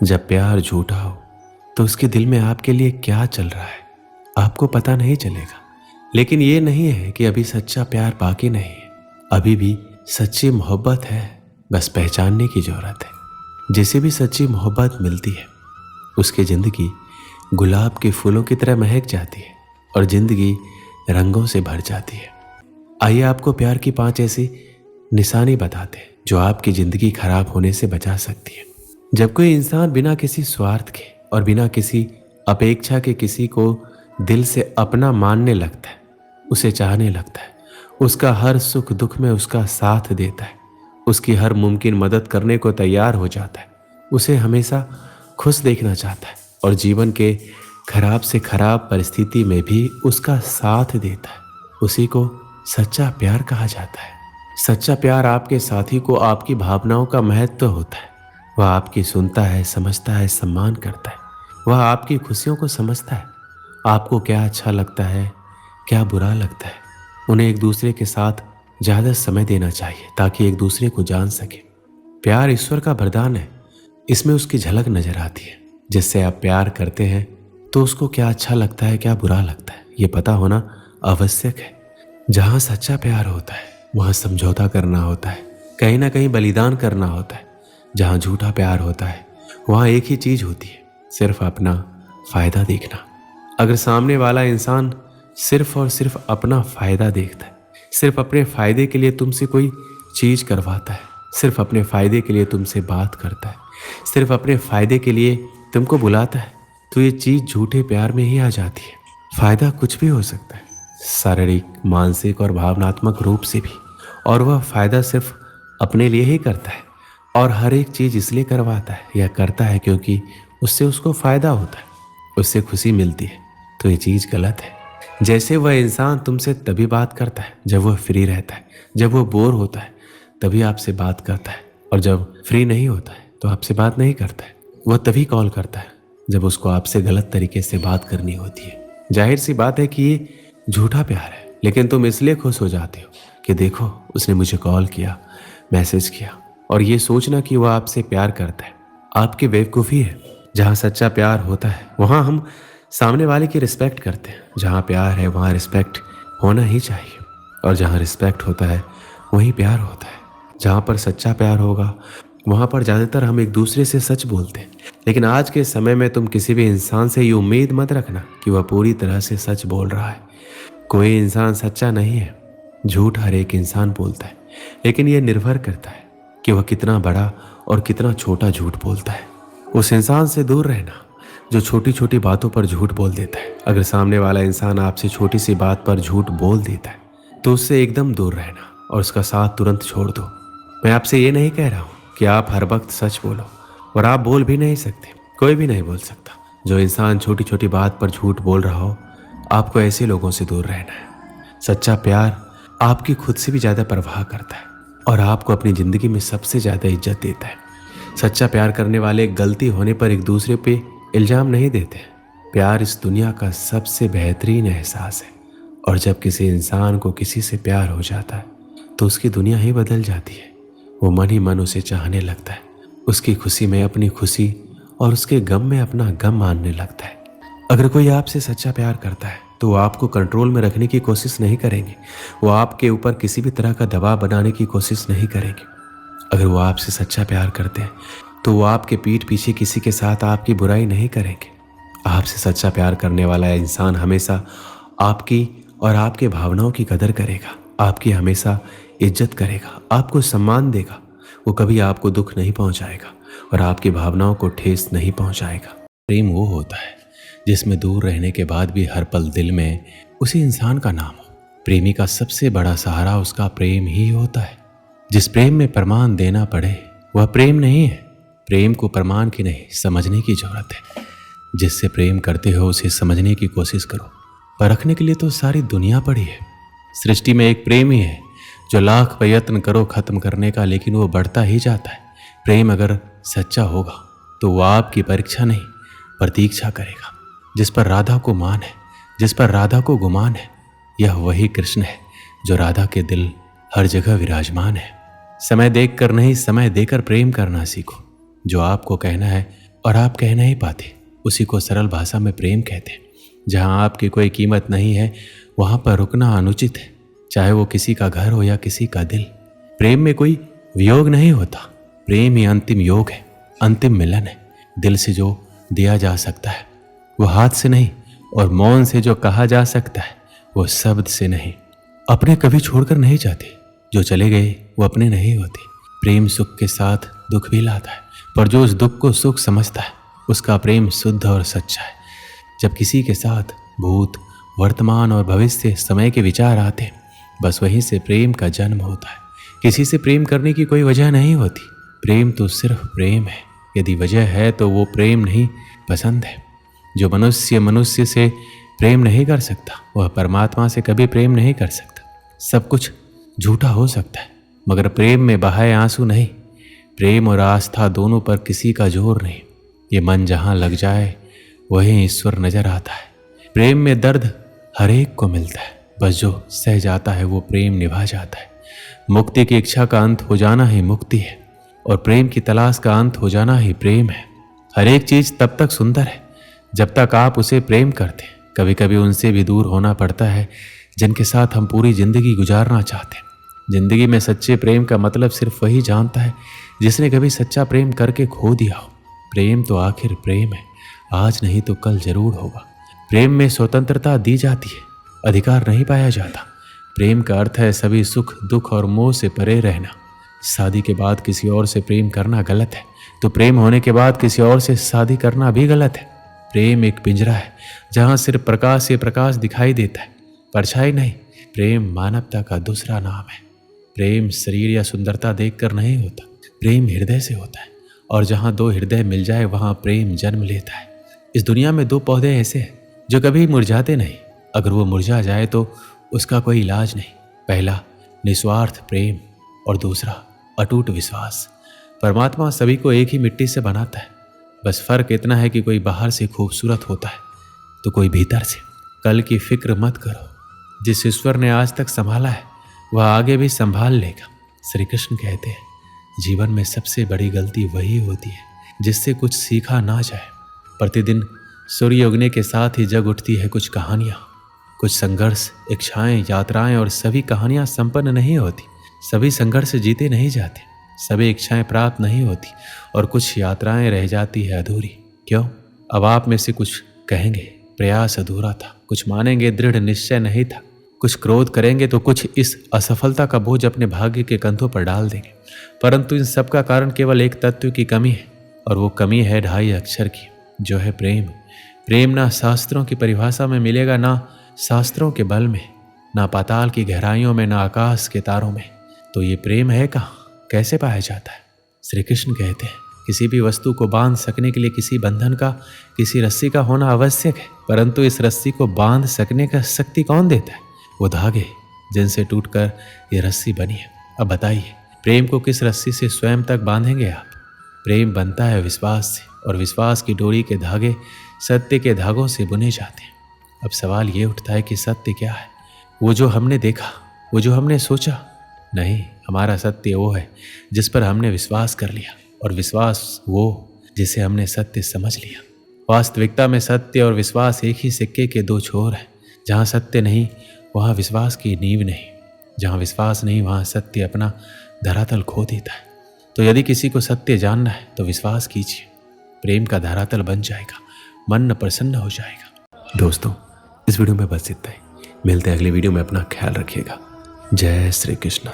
जब प्यार झूठा हो तो उसके दिल में आपके लिए क्या चल रहा है आपको पता नहीं चलेगा। लेकिन ये नहीं है कि अभी सच्चा प्यार बाकी नहीं है, अभी भी सच्ची मोहब्बत है, बस पहचानने की जरूरत है। जिसे भी सच्ची मोहब्बत मिलती है उसकी जिंदगी गुलाब के फूलों की तरह महक जाती है और जिंदगी रंगों से भर जाती है। आइए आपको प्यार की 5 ऐसी निशानी बताते हैं जो आपकी जिंदगी खराब होने से बचा सकती है। जब कोई इंसान बिना किसी स्वार्थ के और बिना किसी अपेक्षा के किसी को दिल से अपना मानने लगता है, उसे चाहने लगता है, उसका हर सुख दुख में उसका साथ देता है, उसकी हर मुमकिन मदद करने को तैयार हो जाता है, उसे हमेशा खुश देखना चाहता है और जीवन के खराब से खराब परिस्थिति में भी उसका साथ देता है, उसी को सच्चा प्यार कहा जाता है। सच्चा प्यार आपके साथी को आपकी भावनाओं का महत्व होता है। वह आपकी सुनता है, समझता है, सम्मान करता है। वह आपकी खुशियों को समझता है, आपको क्या अच्छा लगता है, क्या बुरा लगता है। उन्हें एक दूसरे के साथ ज़्यादा समय देना चाहिए ताकि एक दूसरे को जान सके। प्यार ईश्वर का वरदान है, इसमें उसकी झलक नजर आती है। जिससे आप प्यार करते हैं तो उसको क्या अच्छा लगता है, क्या बुरा लगता है, ये पता होना आवश्यक है। जहाँ सच्चा प्यार होता है वहाँ समझौता करना होता है, कहीं ना कहीं बलिदान करना होता है। जहाँ झूठा प्यार होता है वहाँ एक ही चीज होती है, सिर्फ अपना फायदा देखना। अगर सामने वाला इंसान सिर्फ और सिर्फ अपना फायदा देखता है, सिर्फ अपने फायदे के लिए तुमसे कोई चीज करवाता है, सिर्फ अपने फायदे के लिए तुमसे बात करता है, सिर्फ अपने फायदे के लिए तुमको बुलाता है, तो ये चीज झूठे प्यार में ही आ जाती है। फायदा कुछ भी हो सकता है, शारीरिक, मानसिक और भावनात्मक रूप से भी, और वह फायदा सिर्फ अपने लिए ही करता है और हर एक चीज इसलिए करवाता है या करता है क्योंकि उससे उसको फायदा होता है, उससे खुशी मिलती है। तो ये चीज गलत है। जैसे वह इंसान तुमसे तभी बात करता है जब वह फ्री रहता है, जब वह बोर होता है तभी आपसे बात करता है, और जब फ्री नहीं होता है तो आपसे बात नहीं करता है। वह तभी कॉल करता है जब उसको आपसे गलत तरीके से बात करनी होती है। जाहिर सी बात है कि ये झूठा प्यार है, लेकिन तुम इसलिए खुश हो जाते हो कि देखो उसने मुझे कॉल किया, मैसेज किया, और ये सोचना कि वह आपसे प्यार करता है आपकी बेवकूफ़ी है। जहाँ सच्चा प्यार होता है वहाँ हम सामने वाले की रिस्पेक्ट करते हैं। जहाँ प्यार है वहाँ रिस्पेक्ट होना ही चाहिए, और जहाँ रिस्पेक्ट होता है वहीं प्यार होता है। जहाँ पर सच्चा प्यार होगा वहाँ पर ज़्यादातर हम एक दूसरे से सच बोलते हैं। लेकिन आज के समय में तुम किसी भी इंसान से ये उम्मीद मत रखना कि वह पूरी तरह से सच बोल रहा है। कोई इंसान सच्चा नहीं है, झूठ हर एक इंसान बोलता है, लेकिन यह निर्भर करता है कि वह कितना बड़ा और कितना छोटा झूठ बोलता है। उस इंसान से दूर रहना जो छोटी छोटी बातों पर झूठ बोल देता है। अगर सामने वाला इंसान आपसे छोटी सी बात पर झूठ बोल देता है तो उससे एकदम दूर रहना और उसका साथ तुरंत छोड़ दो। मैं आपसे ये नहीं कह रहा हूँ कि आप हर वक्त सच बोलो, और आप बोल भी नहीं सकते, कोई भी नहीं बोल सकता। जो इंसान छोटी छोटी बात पर झूठ बोल रहा हो, आपको ऐसे लोगों से दूर रहना है। सच्चा प्यार आपकी खुद से भी ज़्यादा परवाह करता है और आपको अपनी ज़िंदगी में सबसे ज़्यादा इज्जत देता है। सच्चा प्यार करने वाले गलती होने पर एक दूसरे पे इल्ज़ाम नहीं देते। प्यार इस दुनिया का सबसे बेहतरीन एहसास है, और जब किसी इंसान को किसी से प्यार हो जाता है तो उसकी दुनिया ही बदल जाती है। वो मन ही मन उसे चाहने लगता है, उसकी खुशी में अपनी खुशी और उसके गम में अपना गम मानने लगता है। अगर कोई आपसे सच्चा प्यार करता है तो वो आपको कंट्रोल में रखने की कोशिश नहीं करेंगे, वो आपके ऊपर किसी भी तरह का दबाव बनाने की कोशिश नहीं करेंगे। अगर वो आपसे सच्चा प्यार करते हैं तो वो आपके पीठ पीछे किसी के साथ आपकी बुराई नहीं करेंगे। आपसे सच्चा प्यार करने वाला इंसान हमेशा आपकी और आपके भावनाओं की कदर करेगा, आपकी हमेशा इज्जत करेगा, आपको सम्मान देगा। वो कभी आपको दुख नहीं पहुंचाएगा और आपकी भावनाओं को ठेस नहीं पहुंचाएगा। प्रेम वो होता है जिसमें दूर रहने के बाद भी हर पल दिल में उसी इंसान का नाम हो। प्रेमी का सबसे बड़ा सहारा उसका प्रेम ही होता है। जिस प्रेम में प्रमाण देना पड़े वह प्रेम नहीं है। प्रेम को प्रमाण की नहीं, समझने की जरूरत है। जिससे प्रेम करते हो उसे समझने की कोशिश करो। परखने के लिए तो सारी दुनिया पड़ी है। सृष्टि में एक प्रेम ही है जो लाख प्रयत्न करो खत्म करने का, लेकिन वो बढ़ता ही जाता है। प्रेम अगर सच्चा होगा तो वो आपकी परीक्षा नहीं प्रतीक्षा करेगा। जिस पर राधा को मान है, जिस पर राधा को गुमान है, यह वही कृष्ण है जो राधा के दिल हर जगह विराजमान है। समय देख कर नहीं, समय देकर प्रेम करना सीखो। जो आपको कहना है और आप कह नहीं पाते, उसी को सरल भाषा में प्रेम कहते हैं। जहाँ आपकी कोई कीमत नहीं है वहाँ पर रुकना अनुचित है, चाहे वो किसी का घर हो या किसी का दिल। प्रेम में कोई वियोग नहीं होता, प्रेम ही अंतिम योग है, अंतिम मिलन है। दिल से जो दिया जा सकता है वो हाथ से नहीं, और मौन से जो कहा जा सकता है वो शब्द से नहीं। अपने कभी छोड़कर नहीं जाते, जो चले गए वो अपने नहीं होते। प्रेम सुख के साथ दुख भी लाता है, पर जो उस दुख को सुख समझता है उसका प्रेम शुद्ध और सच्चा है। जब किसी के साथ भूत, वर्तमान और भविष्य समय के विचार आते हैं, बस वहीं से प्रेम का जन्म होता है। किसी से प्रेम करने की कोई वजह नहीं होती, प्रेम तो सिर्फ प्रेम है। यदि वजह है तो वो प्रेम नहीं, पसंद है। जो मनुष्य मनुष्य से प्रेम नहीं कर सकता वह परमात्मा से कभी प्रेम नहीं कर सकता। सब कुछ झूठा हो सकता है मगर प्रेम में बहाए आंसू नहीं। प्रेम और आस्था दोनों पर किसी का जोर नहीं। ये मन जहाँ लग जाए वहीं ईश्वर नजर आता है। प्रेम में दर्द हर एक को मिलता है, बस जो सह जाता है वो प्रेम निभा जाता है। मुक्ति की इच्छा का अंत हो जाना ही मुक्ति है, और प्रेम की तलाश का अंत हो जाना ही प्रेम है। हर एक चीज तब तक सुंदर है जब तक आप उसे प्रेम करते हैं। कभी कभी उनसे भी दूर होना पड़ता है जिनके साथ हम पूरी जिंदगी गुजारना चाहते हैं। जिंदगी में सच्चे प्रेम का मतलब सिर्फ वही जानता है जिसने कभी सच्चा प्रेम करके खो दिया हो। प्रेम तो आखिर प्रेम है, आज नहीं तो कल जरूर होगा। प्रेम में स्वतंत्रता दी जाती है, अधिकार नहीं पाया जाता। प्रेम का अर्थ है सभी सुख दुख और मोह से परे रहना। शादी के बाद किसी और से प्रेम करना गलत है, तो प्रेम होने के बाद किसी और से शादी करना भी गलत है। प्रेम एक पिंजरा है जहाँ सिर्फ प्रकाश से प्रकाश दिखाई देता है, परछाई नहीं। प्रेम मानवता का दूसरा नाम है। प्रेम शरीर या सुंदरता देखकर नहीं होता, प्रेम हृदय से होता है। और जहाँ दो हृदय मिल जाए वहाँ प्रेम जन्म लेता है। इस दुनिया में दो पौधे ऐसे हैं जो कभी मुरझाते नहीं, अगर वो मुरझा जाए तो उसका कोई इलाज नहीं। पहला निस्वार्थ प्रेम और दूसरा अटूट विश्वास। परमात्मा सभी को एक ही मिट्टी से बनाता है, बस फर्क इतना है कि कोई बाहर से खूबसूरत होता है तो कोई भीतर से। कल की फिक्र मत करो, जिस ईश्वर ने आज तक संभाला है वह आगे भी संभाल लेगा। श्री कृष्ण कहते हैं जीवन में सबसे बड़ी गलती वही होती है जिससे कुछ सीखा ना जाए। प्रतिदिन सूर्य उगने के साथ ही जग उठती है कुछ कहानियाँ, कुछ संघर्ष, इच्छाएं, यात्राएं, और सभी कहानियाँ संपन्न नहीं होती। सभी संघर्ष जीते नहीं जाते, सभी इच्छाएं प्राप्त नहीं होती, और कुछ यात्राएं रह जाती है अधूरी। क्यों? अब आप में से कुछ कहेंगे प्रयास अधूरा था, कुछ मानेंगे दृढ़ निश्चय नहीं था, कुछ क्रोध करेंगे तो कुछ इस असफलता का बोझ अपने भाग्य के कंधों पर डाल देंगे। परंतु इन सब का कारण केवल एक तत्व की कमी है, और वो कमी है 2.5 अक्षर की, जो है प्रेम। प्रेम ना शास्त्रों की परिभाषा में मिलेगा, ना शास्त्रों के बल में, ना पाताल की गहराइयों में, ना आकाश के तारों में। तो ये प्रेम है कहाँ, कैसे पाया जाता है? श्री कृष्ण कहते हैं किसी भी वस्तु को बांध सकने के लिए किसी बंधन का, किसी रस्सी का होना आवश्यक है, परंतु इस रस्सी को बांध सकने का शक्ति कौन देता है? वो धागे जिनसे टूटकर ये रस्सी बनी है। अब बताइए प्रेम को किस रस्सी से स्वयं तक बांधेंगे आप? प्रेम बनता है विश्वास से, और विश्वास की डोरी के धागे सत्य के धागों से बुने जाते हैं। अब सवाल ये उठता है कि सत्य क्या है? वो जो हमने देखा, वो जो हमने सोचा? नहीं, हमारा सत्य वो है जिस पर हमने विश्वास कर लिया, और विश्वास वो जिसे हमने सत्य समझ लिया। वास्तविकता में सत्य और विश्वास एक ही सिक्के के दो छोर हैं। जहाँ सत्य नहीं वहाँ विश्वास की नींव नहीं, जहाँ विश्वास नहीं वहाँ सत्य अपना धरातल खो देता है। तो यदि किसी को सत्य जानना है तो विश्वास कीजिए, प्रेम का धरातल बन जाएगा, मन प्रसन्न हो जाएगा। दोस्तों, इस वीडियो में बस इतना ही। मिलते हैं अगले वीडियो में। अपना ख्याल रखिएगा। जय श्री कृष्ण।